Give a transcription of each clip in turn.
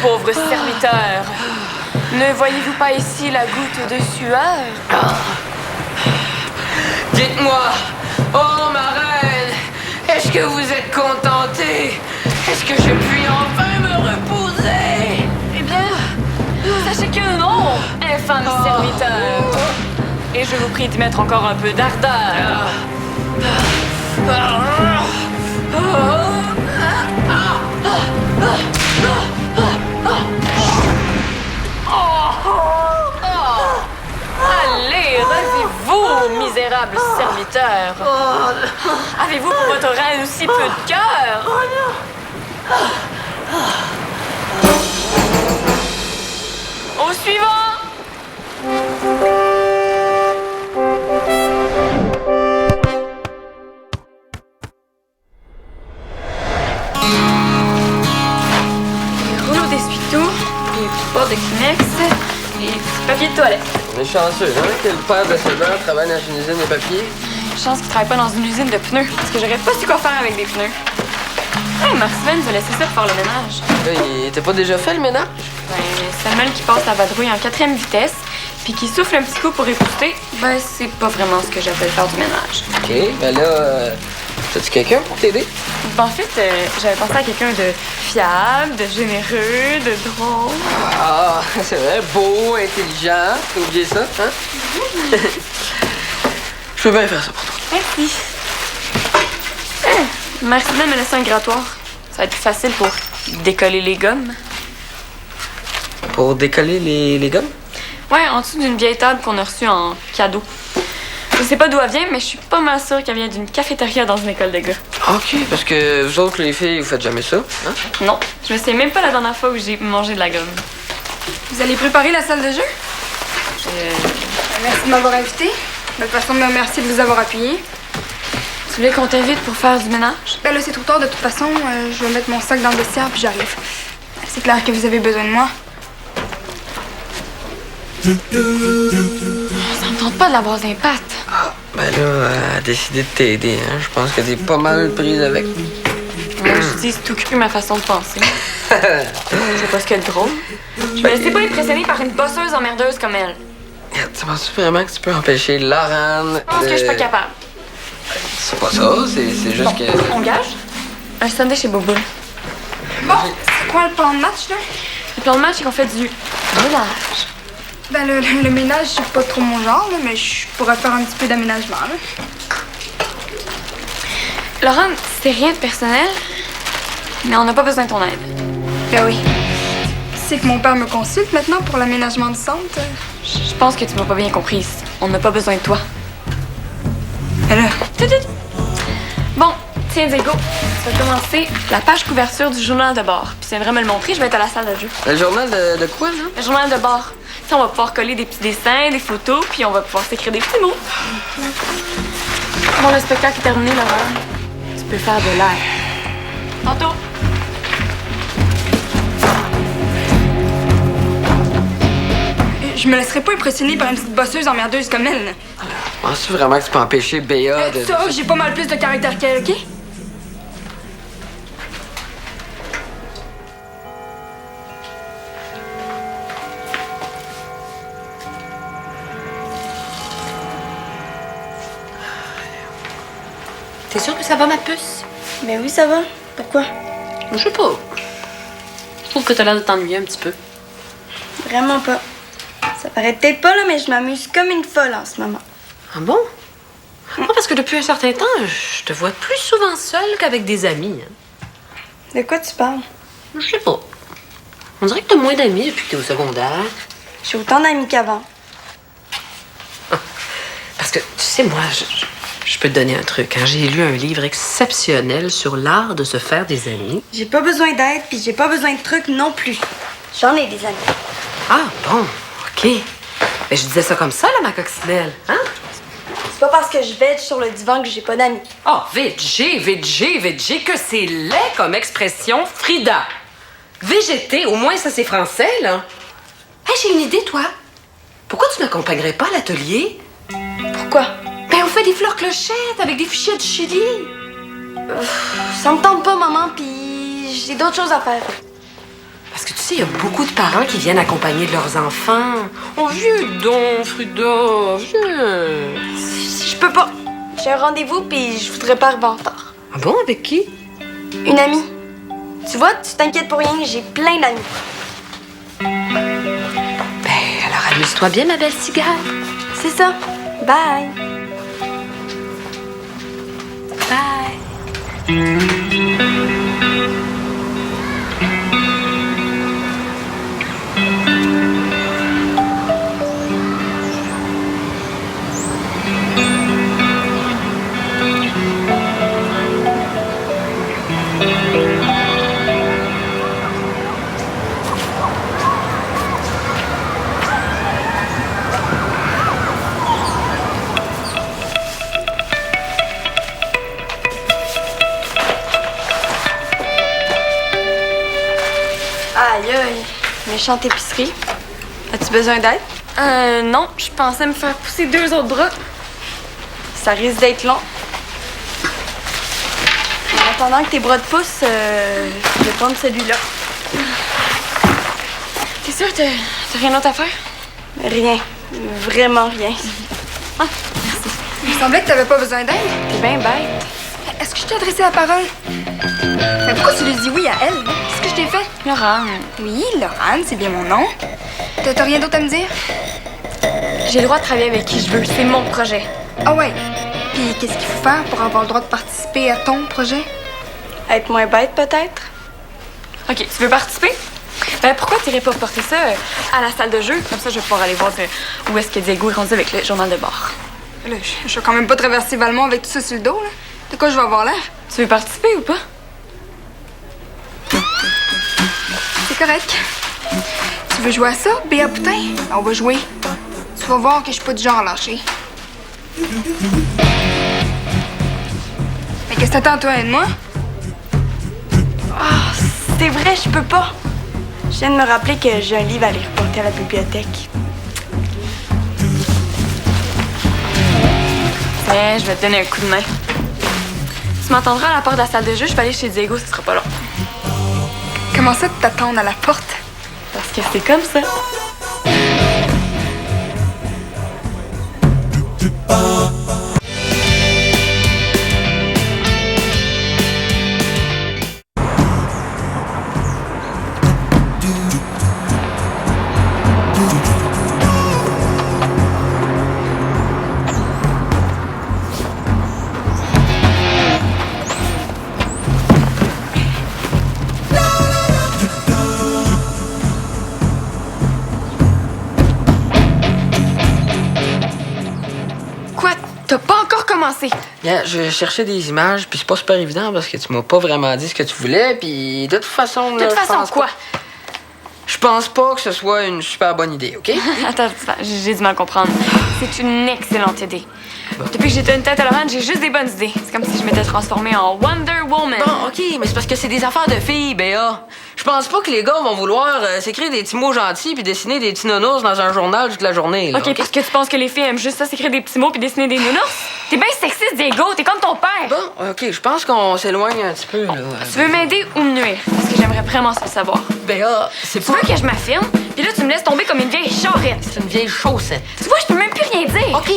pauvre serviteur. Ne voyez-vous pas ici la goutte de sueur? Dites-moi, oh ma reine, est-ce que vous êtes contentée? Est-ce que je puis enfin me reposer? Eh bien, sachez que non, infâme serviteur. Et je vous prie de mettre encore un peu d'ardeur. Allez, relevez-vous, misérable serviteur. Avez-vous pour votre reine aussi peu de cœur? Au suivant! Rouleau d'essuie-tout, les bords de Kleenex et du papier de toilette. On est chanceux, hein, que le père de Sylvain travaille dans une usine de papier. Chance qu'il travaille pas dans une usine de pneus, parce que j'aurais pas su quoi faire avec des pneus. Hey, Marc-Sven nous a laissé ça pour faire le ménage. Il était pas déjà fait, le ménage? Ben, Samuel qui passe la vadrouille en 4e vitesse, puis qui souffle un petit coup pour écouter, ben, c'est pas vraiment ce que j'appelle faire du ménage. OK, ben là, t'as-tu quelqu'un pour t'aider? Ben, en fait, j'avais pensé à quelqu'un de fiable, de généreux, de drôle. Ah, c'est vrai, beau, intelligent. T'as oublié ça, hein? Je peux bien faire ça pour toi. Merci. Marc-Sven m'a laissé un grattoir. Ça va être plus facile pour décoller les gommes. Pour décoller les gommes? Ouais, en dessous d'une vieille table qu'on a reçue en cadeau. Je sais pas d'où elle vient, mais je suis pas mal sûre qu'elle vient d'une cafétéria dans une école de gars. OK, parce que vous autres, les filles, vous faites jamais ça, hein? Non, je me sais même pas la dernière fois où j'ai mangé de la gomme. Vous allez préparer la salle de jeu? Merci de m'avoir invité. De toute façon, merci de vous avoir appuyé. Tu voulais qu'on t'invite pour faire du ménage? Ben là, c'est trop tard de toute façon. Je vais mettre mon sac dans le vestiaire puis j'arrive. C'est clair que vous avez besoin de moi. Ça me tente pas de l'avoir dans les pattes. Ben là, elle a décidé de t'aider, hein? Je pense que t'es pas mal prise avec. J'utilise tout cru ma façon de penser. Je sais pas ce qu'elle est drôle. Je me laissais pas impressionner par une bosseuse emmerdeuse comme elle. Tu penses vraiment que tu peux empêcher Laurent? Je pense que je suis pas capable. C'est pas ça, c'est juste que... On gage? Un Sunday chez Boboul. Bon, c'est quoi le plan de match, là? Le plan de match, c'est qu'on fait du ménage. Ben le ménage, c'est pas trop mon genre, là, mais je pourrais faire un petit peu d'aménagement, là. Laurent, c'est rien de personnel, mais on n'a pas besoin de ton aide. Ben oui. C'est que mon père me consulte maintenant pour l'aménagement du centre. Je pense que tu m'as pas bien comprise. On n'a pas besoin de toi. Ben là, Bon, tiens, Diego, tu vas commencer la page couverture du journal de bord. Puis tu viendras me le montrer, je vais être à la salle de jeu. Le journal de quoi, là? Le journal de bord. Tu sais, on va pouvoir coller des petits dessins, des photos, puis on va pouvoir s'écrire des petits mots. Bon, le spectacle est terminé, Laurent. Tu peux faire de l'air. Tantôt. je me laisserai pas impressionner par une petite bosseuse emmerdeuse comme elle. Penses-tu vraiment que tu peux empêcher Béa de... Ça, j'ai pas mal plus de caractère qu'elle, OK? T'es sûre que ça va, ma puce? Ben oui, ça va. Pourquoi? Je sais pas. Je trouve que t'as l'air de t'ennuyer un petit peu. Vraiment pas. Ça paraît peut-être pas, là, mais je m'amuse comme une folle en ce moment. Ah bon? Non, parce que depuis un certain temps, je te vois plus souvent seule qu'avec des amis. Hein. De quoi tu parles? Je sais pas. On dirait que t'as moins d'amis depuis que t'es au secondaire. J'ai autant d'amis qu'avant. Parce que, tu sais, moi, je peux te donner un truc. Hein. J'ai lu un livre exceptionnel sur l'art de se faire des amis. J'ai pas besoin d'aide, puis j'ai pas besoin de trucs non plus. J'en ai des amis. Ah, bon, OK. Mais je disais ça comme ça, là, ma coccinelle. Hein? C'est pas parce que je veg sur le divan que j'ai pas d'amis. Oh, VG, que c'est laid comme expression, Frida. Végéter, au moins ça c'est français, là. Hey, j'ai une idée, toi. Pourquoi tu m'accompagnerais pas à l'atelier? Pourquoi? Ben, on fait des fleurs clochettes avec des fichets de chili. Ça me tente pas, maman, puis j'ai d'autres choses à faire. Parce que tu sais, il y a beaucoup de parents qui viennent accompagner de leurs enfants. Oh, viens donc, Frida, viens. Je peux pas. J'ai un rendez-vous puis je voudrais pas arriver en retard. Ah bon, avec qui? Une amie. Tu vois, tu t'inquiètes pour rien, j'ai plein d'amis. Ben, alors amuse-toi bien, ma belle cigare. C'est ça. Bye. Bye. Aïe, aïe. Méchante épicerie. As-tu besoin d'aide? Non, je pensais me faire pousser 2 autres bras. Ça risque d'être long. En attendant que tes bras te poussent, je vais prendre celui-là. T'es sûre que t'as rien d'autre à faire? Rien. Vraiment rien. Il me semblait que t'avais pas besoin d'aide. T'es bien bête. Est-ce que je t'ai adressé la parole? Mais pourquoi tu lui dis oui à elle? Qu'est-ce que je t'ai fait? Laurent, Oui, Laurane, c'est bien mon nom. T'as rien d'autre à me dire? j'ai le droit de travailler avec qui je veux. C'est mon projet. Ah ouais. Puis qu'est-ce qu'il faut faire pour avoir le droit de participer à ton projet? Être moins bête, peut-être? OK, tu veux participer? Ben, pourquoi t'irais pas porter ça à la salle de jeu? Comme ça, je vais pouvoir aller voir où est-ce que Diego est rendu avec le journal de bord. Là, je vais quand même pas traverser Valmont avec tout ça sur le dos, là. De quoi je vais avoir l'air? Tu veux participer ou pas? C'est correct. Tu veux jouer à ça, Béa Poutin? On va jouer. Tu vas voir que je suis pas du genre à lâcher. Mais qu'est-ce que t'attends, toi, aide-moi? Ah, c'est vrai, je peux pas. Je viens de me rappeler que j'ai un livre à aller reporter à la bibliothèque. Tiens, je vais te donner un coup de main. Tu m'entendras à la porte de la salle de jeu, je vais aller chez Diego, ce sera pas long. Comment ça, t'attendre à la porte? Parce que c'est comme ça. Quoi? T'as pas encore commencé? Yeah, je cherchais des images, puis c'est pas super évident parce que tu m'as pas vraiment dit ce que tu voulais, puis de toute façon... De toute façon, quoi? Je pense pas que ce soit une super bonne idée, OK? Attends, j'ai du mal à comprendre. C'est une excellente idée. Depuis que j'ai une tête à l'orange, j'ai juste des bonnes idées. C'est comme si je m'étais transformée en Wonder Woman. Bon, OK, mais c'est parce que c'est des affaires de filles, Béa. Je pense pas que les gars vont vouloir s'écrire des petits mots gentils puis dessiner des petits nounours dans un journal toute la journée, là, OK, parce que tu penses que les filles aiment juste ça, s'écrire des petits mots puis dessiner des nounours? T'es bien sexiste, Diego. T'es comme ton père. Bon, OK, je pense qu'on s'éloigne un petit peu, là. Tu veux m'aider ou me nuire? Parce que j'aimerais vraiment ça savoir. Béa, c'est Tu pas... veux que je m'affirme, puis là, tu me laisses tomber comme une vieille charrette. C'est une vieille chaussette. Tu vois, je peux même plus rien dire. OK,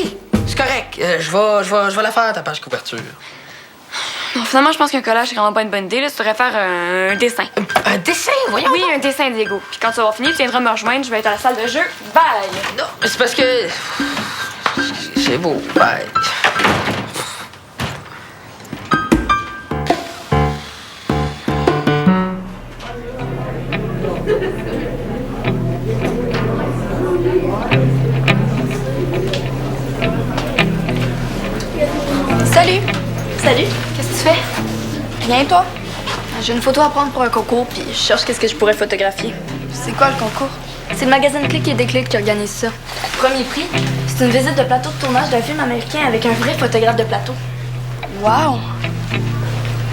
c'est correct. Je vais la faire, ta page couverture. Non, finalement, je pense qu'un collage, c'est vraiment pas une bonne idée. Là. Tu devrais faire un dessin. Un dessin, voyons. Oui, un dessin, Diego. Puis quand tu vas avoir fini, tu viendras me rejoindre. Je vais être à la salle de jeu. Bye! Non, c'est parce que... C'est beau, bye. Salut! Salut. Qu'est-ce que tu fais? Rien, toi? J'ai une photo à prendre pour un concours, puis je cherche qu'est-ce que je pourrais photographier. C'est quoi le concours? C'est le magazine Clic et Déclic qui organise ça. Premier prix, c'est une visite de plateau de tournage d'un film américain avec un vrai photographe de plateau. Wow!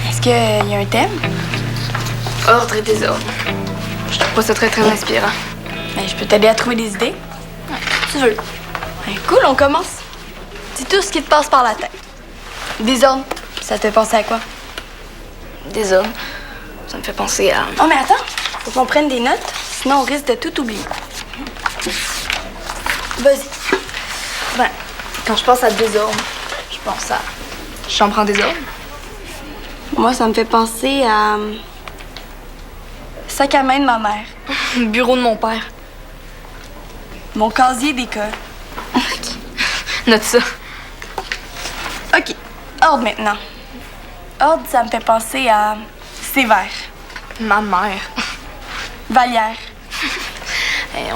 Est-ce qu'il y a un thème? Ordre et désordre. Je trouve pas ça très, très inspirant. Ben, je peux t'aider à trouver des idées. Si tu veux. Ben, cool, on commence. Dis tout ce qui te passe par la tête. Désordre. Ça te fait penser à quoi? Désordre. Ça me fait penser à... Oh, mais attends! Faut qu'on prenne des notes, sinon on risque de tout oublier. Vas-y. Ben, quand je pense à désordre, je pense à chambre en désordre. Moi, ça me fait penser à sac à main de ma mère, Bureau de mon père. mon casier d'école. Note ça. OK. Ordre maintenant. Ordre, ça me fait penser à sévère, Ma mère. Vallière.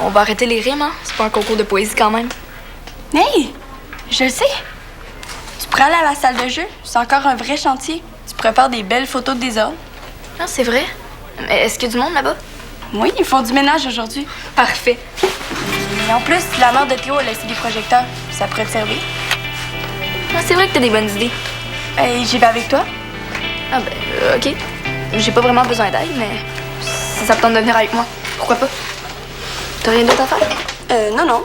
On va arrêter les rimes, hein? C'est pas un concours de poésie quand même. Hey! Je le sais. Tu pourrais aller à la salle de jeu. C'est encore un vrai chantier. Tu pourrais faire des belles photos de désordre. Ah, c'est vrai? Mais est-ce qu'il y a du monde là-bas? Oui, ils font du ménage aujourd'hui. Parfait. Et en plus, la mère de Théo a laissé des projecteurs. Ça pourrait te servir. Ah, c'est vrai que t'as des bonnes idées. Hey, j'y vais avec toi. Ah ben, OK. J'ai pas vraiment besoin d'aide, mais si ça te tente de venir avec moi, pourquoi pas? T'as rien d'autre à faire? Non.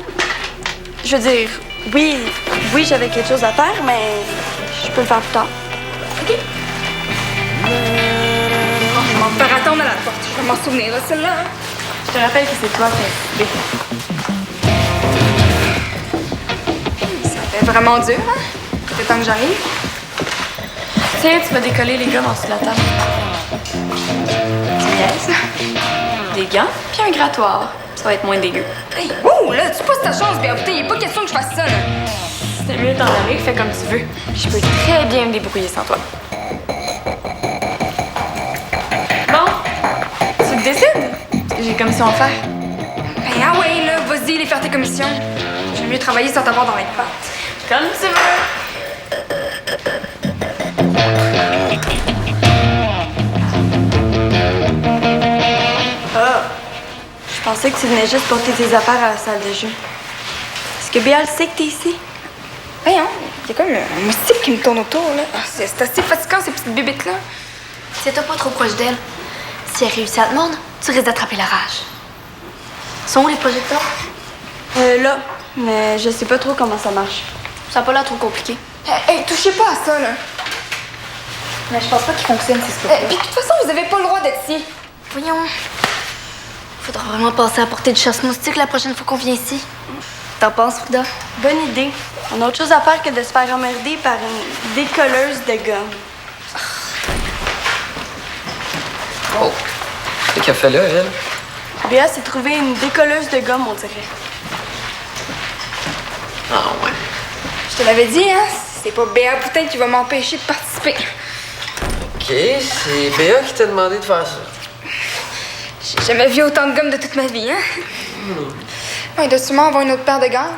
Je veux dire, oui, j'avais quelque chose à faire, mais je peux le faire plus tard. OK. Je vais m'en faire attendre à la porte. Je vais m'en souvenir, là, celle-là. Hein? Je te rappelle que c'est toi qui as Ça fait vraiment dur, hein? C'est temps que j'arrive. Tiens, tu vas décoller les gommes en dessous de la table. Yes. Des gants, puis un grattoir. Ça va être moins dégueu. Hey, ouh, là, tu passes ta chance, Béa. Putain, il est pas question que je fasse ça, là. C'est mieux t'en aller, fais comme tu veux. Je peux très bien me débrouiller sans toi. Bon, tu te décides? J'ai commission à faire. Ben, ah ouais, là, vas-y, les faire tes commissions. J'aime mieux travailler sans t'avoir dans les pattes. Comme tu veux. Je pensais que tu venais juste porter tes affaires à la salle de jeu. Est-ce que Béa le sait que t'es ici? Voyons, il y a comme un moustique qui me tourne autour, là. Ah, c'est assez fatigant, ces petites bébites-là. Tiens-toi pas trop proche d'elle. Si elle réussit à te mordre, tu risques d'attraper la rage. Sont où les projecteurs? Là. Mais je sais pas trop comment ça marche. Ça a pas l'air trop compliqué. Hey, touchez pas à ça, là. Mais je pense pas qu'il fonctionne, c'est Puis de toute façon, vous avez pas le droit d'être ici. Voyons. Faudra vraiment penser à porter du chasse-moustique la prochaine fois qu'on vient ici. T'en penses, Frida? Bonne idée. On a autre chose à faire que de se faire emmerder par une décolleuse de gomme. Oh, c'est qu'elle fait là, elle? Béa s'est trouvé une décolleuse de gomme, on dirait. Ah ouais. Je te l'avais dit, hein. C'est pas Béa Boutin qui va m'empêcher de participer. OK, c'est Béa qui t'a demandé de faire ça. J'ai jamais vu autant de gomme de toute ma vie, hein. Ouais, il doit sûrement avoir une autre paire de gants.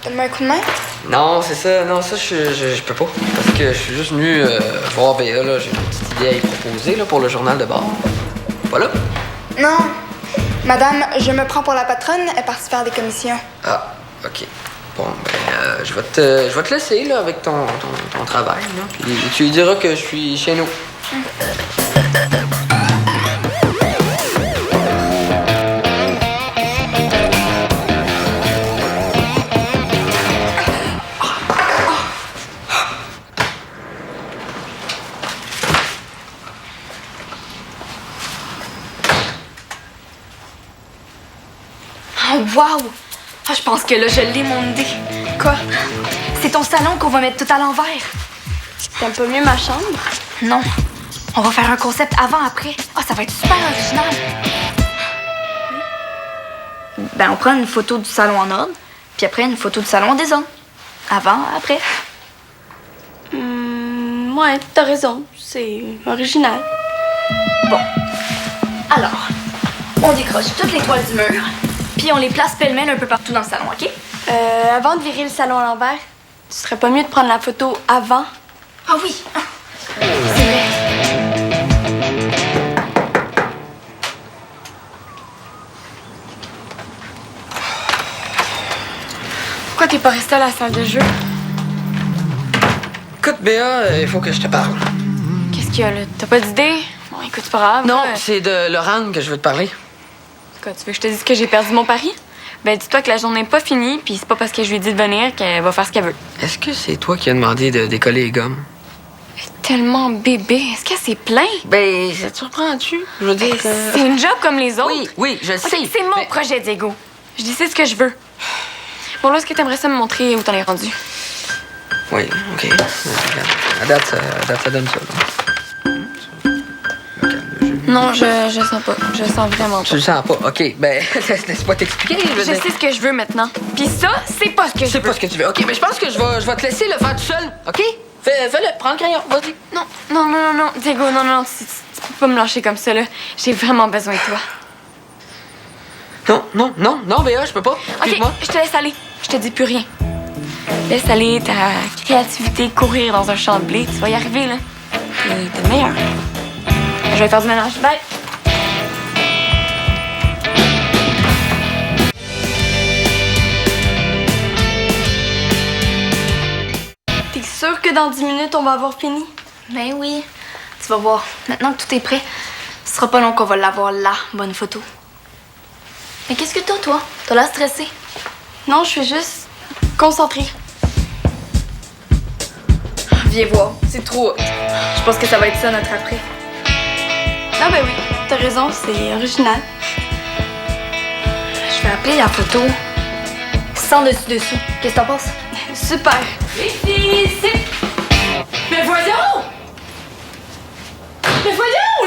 Donne-moi un coup de main. Non, c'est ça. Non, ça, je peux pas. Parce que je suis juste venu voir Béa, là. J'ai une petite idée à y proposer, là, pour le journal de bord. Voilà. Non. Madame, je me prends pour la patronne. Elle est partie faire des commissions. Ah, OK. Bon, ben, je vais te laisser, là, avec ton travail, là. Puis tu lui diras que je suis chez nous. Oh, wow! Ah, je pense que là, je l'ai, mon idée. Quoi? C'est ton salon qu'on va mettre tout à l'envers. T'aimes pas mieux ma chambre? Non. On va faire un concept avant-après. Ah, ça va être super original. Ben, on prend une photo du salon en ordre, puis après, une photo du salon en désordre. Avant, après. Ouais, t'as raison. C'est original. Bon. Alors, on décroche toutes les toiles du mur, puis on les place pêle-mêle un peu partout dans le salon, OK? Avant de virer le salon à l'envers, tu serais pas mieux de prendre la photo avant? Ah oui! Ah, c'est vrai. Pourquoi t'es pas resté à la salle de jeu? Écoute, Béa, il faut que je te parle. Qu'est-ce qu'il y a, là? T'as pas d'idée? Bon, écoute, c'est pas grave. Non, là. c'est de Laurent que je veux te parler. Quoi, tu veux que je te dise que j'ai perdu mon pari? Ben, dis-toi que la journée n'est pas finie, puis c'est pas parce que je lui ai dit de venir qu'elle va faire ce qu'elle veut. Est-ce que c'est toi qui as demandé de décoller les gommes? tellement bébé. Est-ce qu'elle s'est plaint? Ben, ça te surprend-tu? Je veux dire... C'est une job comme les autres. Oui, je Ok, sais. c'est mon mais- projet, Diego. Je décide ce que je veux. Bon, là, est-ce que t'aimerais ça me montrer où t'en es rendu? Oui, OK. À date, ça donne ça. Non, je sens pas. Je sens vraiment Tu pas. le sens pas. OK, ben, laisse-moi t'expliquer. Je sais ce que je veux maintenant. Puis ça, c'est pas ce que je C'est veux. pas ce que tu veux. OK, mais je pense que je vais te laisser le faire tout seul. OK? Fais-le. Prends le crayon. Vas-y. Non, Diego, non, tu peux pas me lâcher comme ça, là. J'ai vraiment besoin de toi. Non, Béa, je peux pas. OK, Excuse-moi. je te laisse aller. Je te dis plus rien. Laisse aller ta créativité courir dans un champ de blé. Tu vas y arriver, là. T'es le meilleur. Je vais faire du ménage. Bye! T'es sûr que dans 10 minutes, on va avoir fini? Ben oui. Tu vas voir. Maintenant que tout est prêt, ce sera pas long qu'on va l'avoir là, bonne photo. Mais qu'est-ce que t'as, toi? T'as l'air stressé. Non, je suis juste concentrée. Viens voir, c'est trop hot. Je pense que ça va être ça notre après. Ah ben oui, t'as raison, c'est original. Je vais appeler la photo sans dessus-dessous. Qu'est-ce que t'en penses? Super! Les filles, c'est... Mais voyons!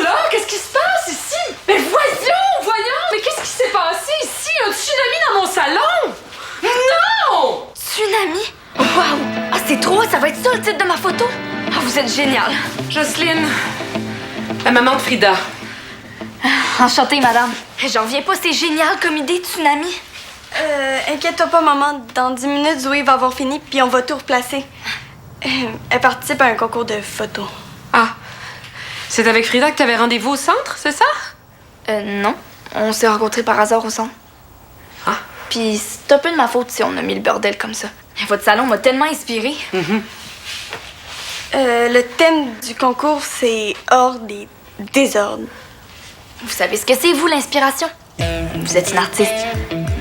Là! Qu'est-ce qui se passe ici? Mais voyons! Mais qu'est-ce qui s'est passé ici? Un tsunami dans mon salon? Non! Tsunami? Waouh! Ah, c'est trop! Ça va être ça le titre de ma photo! Ah, vous êtes génial! Jocelyne, la maman de Frida. Enchantée, madame. J'en reviens pas, c'est génial comme idée, tsunami. Inquiète-toi pas, maman. Dans 10 minutes, Zoé va avoir fini, puis on va tout replacer. Elle participe à un concours de photos. Ah, c'est avec Frida que t'avais rendez-vous au centre, c'est ça? Non. On s'est rencontrés par hasard au centre. Ah. Puis c'est un peu de ma faute si on a mis le bordel comme ça. Votre salon m'a tellement inspirée. Le thème du concours, c'est ordre et désordre. Vous savez ce que c'est, vous, l'inspiration? Vous êtes une artiste.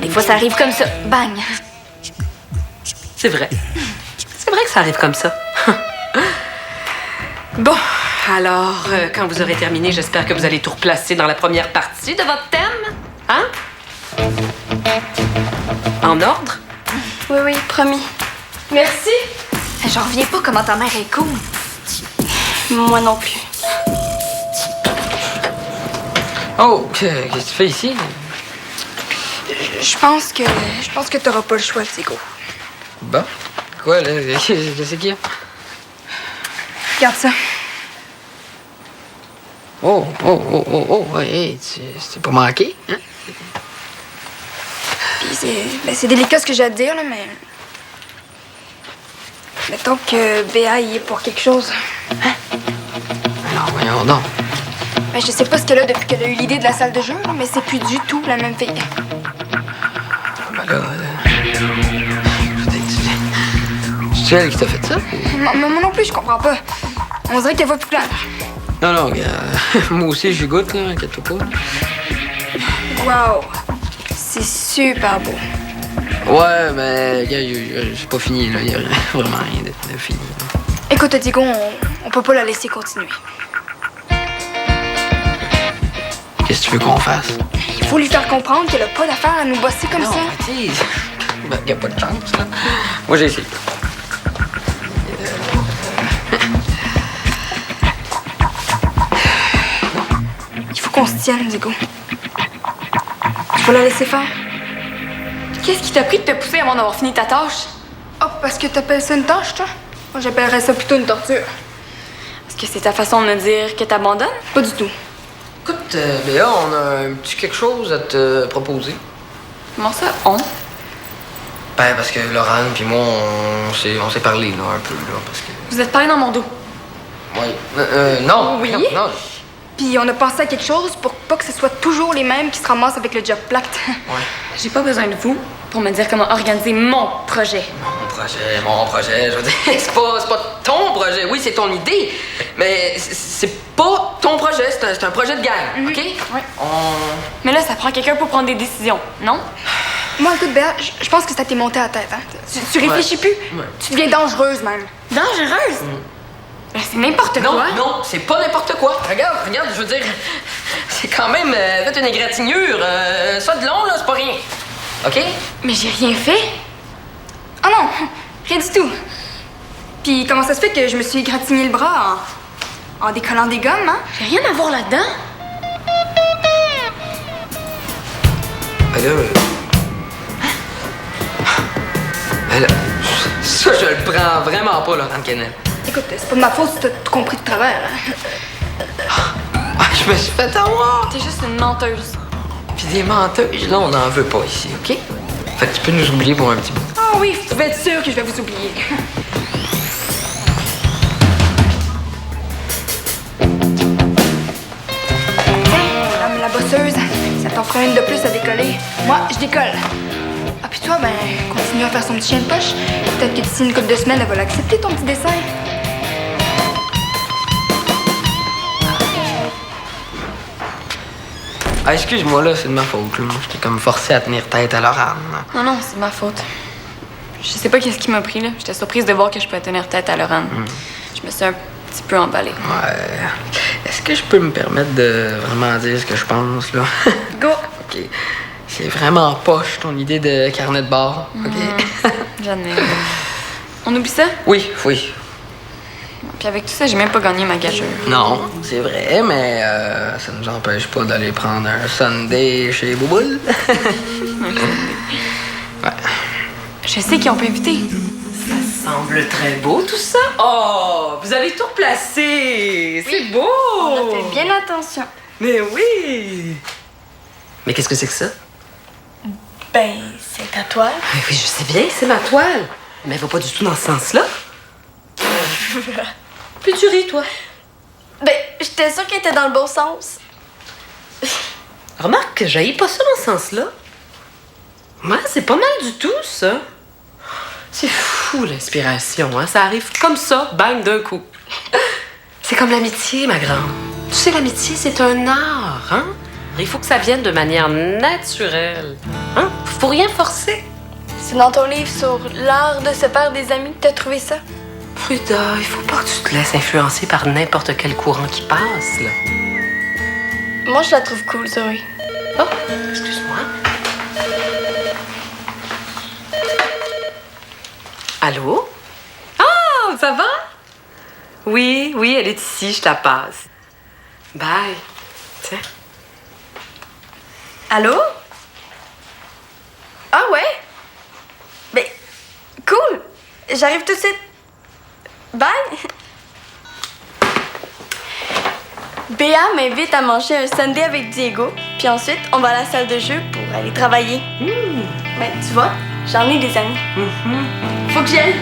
Des fois, ça arrive comme ça. Bang! C'est vrai. C'est vrai que ça arrive comme ça. Bon, alors, quand vous aurez terminé, j'espère que vous allez tout replacer dans la première partie de votre thème. Hein? En ordre? Oui, promis. Merci. J'en reviens pas comment ta mère est cool. Moi non plus. Oh, qu'est-ce que tu fais ici? Je pense que t'auras pas le choix, Diego. Bon. Quoi, là? Qu'est-ce qu'il y a? Regarde ça. Oh, hey, c'est pas manqué, hein? Puis c'est délicat ce que j'ai à te dire, là, mais... Mettons que Béa y est pour quelque chose. Alors, voyons donc. Ben, je sais pas ce qu'elle a depuis qu'elle a eu l'idée de la salle de jeu, là, mais c'est plus du tout la même fille. Ben là, c'est elle qui t'a fait ça? Moi non plus, je comprends pas. On dirait qu'elle voit plus clair. Non, regarde. Moi aussi, je goûte, là, inquiète-toi pas. Wow! C'est super beau. Ouais, mais c'est pas fini, là. Il y a vraiment rien de fini. Écoute, Diego, on peut pas la laisser continuer. Qu'est-ce que tu veux qu'on fasse? Il faut lui faire comprendre qu'elle a pas d'affaire à nous bosser comme Non, ça. mais tu sais, ben, y a pas de chance, là. Moi, j'ai essayé. Il faut qu'on se tienne, Diego. Tu vas la laisser faire. Qu'est-ce qui t'a pris de te pousser avant d'avoir fini ta tâche? Oh, parce que t'appelles ça une tâche, toi? Moi, j'appellerais ça plutôt une torture. Est-ce que c'est ta façon de me dire que t'abandonnes? Pas du tout. Écoute, Béa, on a un petit quelque chose à te proposer. Comment ça, on? Ben, parce que Laurent puis moi, on s'est parlé, là, un peu, là, parce que... Vous êtes parlé dans mon dos. Ouais. Non. Oui? Non. Puis on a pensé à quelque chose pour pas que ce soit toujours les mêmes qui se ramassent avec le job plate. Ouais. J'ai pas besoin de vous pour me dire comment organiser mon projet. Mon projet, je veux dire, c'est pas ton projet. Oui, c'est ton idée, mais c'est pas ton projet, c'est un projet de gang, OK? Ouais. Mais là, ça prend quelqu'un pour prendre des décisions, non? Moi, écoute, Béa, je pense que ça t'est monté à la tête, hein? Tu réfléchis plus? Ouais. Tu deviens dangereuse, même. Dangereuse? Ben, c'est n'importe Non, quoi. non, c'est pas n'importe quoi. Regarde, je veux dire, c'est quand même fait une égratignure. Ça de long, là, c'est pas rien. OK? Mais j'ai rien fait. Oh non, rien du tout. Puis comment ça se fait que je me suis égratigné le bras en décollant des gommes, hein? J'ai rien à voir là-dedans. Ben là... Ben là, ça, je le prends vraiment pas, Laurent Kennel. Écoute, c'est pas de ma faute si t'as tout compris de travers. Hein? Ah, je me suis fait avoir. T'es juste une menteuse. Puis des menteuses, là, on n'en veut pas ici, OK? Fait que tu peux nous oublier pour un petit bout. Ah oui, tu peux être sûr que je vais vous oublier. Tiens, la bosseuse, ça t'en fera une de plus à décoller. Moi, je décolle. Ah, puis toi, ben, continue à faire son petit chien de poche. Peut-être que d'ici une couple de semaines, elle va l'accepter, ton petit dessin. Ah, excuse-moi, là, c'est de ma faute, là. J'étais comme forcé à tenir tête à Laurent. Non, non, c'est ma faute. Je sais pas qu'est-ce qui m'a pris, là. J'étais surprise de voir que je pouvais tenir tête à Laurent. Je me suis un petit peu emballée. Ouais. Est-ce que je peux me permettre de vraiment dire ce que je pense, là? Go! OK. C'est vraiment poche, ton idée de carnet de bord, OK? J'admets. On oublie ça? Oui, oui. Puis avec tout ça, j'ai même pas gagné ma gageure. Non, c'est vrai, mais ça nous empêche pas d'aller prendre un sundae chez Bouboule. Ouais. Je sais qui on peut inviter. Ça semble très beau, tout ça. Oh, vous avez tout replacé. C'est beau. On a fait bien attention. Mais oui. Mais qu'est-ce que c'est que ça? Ben, c'est ta toile. Oui, je sais bien, c'est ma toile. Mais elle va pas du tout dans ce sens-là. Puis tu ris, toi. Ben, j'étais sûre qu'elle était dans le bon sens. Remarque que j'haïs pas ça dans ce sens-là. Moi, c'est pas mal du tout, ça. C'est fou, l'inspiration, hein? Ça arrive comme ça, bang, d'un coup. C'est comme l'amitié, ma grande. Tu sais, l'amitié, c'est un art, hein? Il faut que ça vienne de manière naturelle. Hein? Faut rien forcer. C'est dans ton livre sur l'art de se faire des amis que t'as trouvé ça. Frida, il faut pas que tu te laisses influencer par n'importe quel courant qui passe, là. Moi, je la trouve cool, Zoé. Oh, excuse-moi. Allô? Ah, ça va? Oui, oui, elle est ici, je la passe. Bye. Tiens. Allô? Ah ouais? Ben, cool! J'arrive tout de suite. Bye! Béa m'invite à manger un sundae avec Diego, puis ensuite, on va à la salle de jeu pour aller travailler. Ben, tu vois, j'en ai des amis. Faut que j'y aille.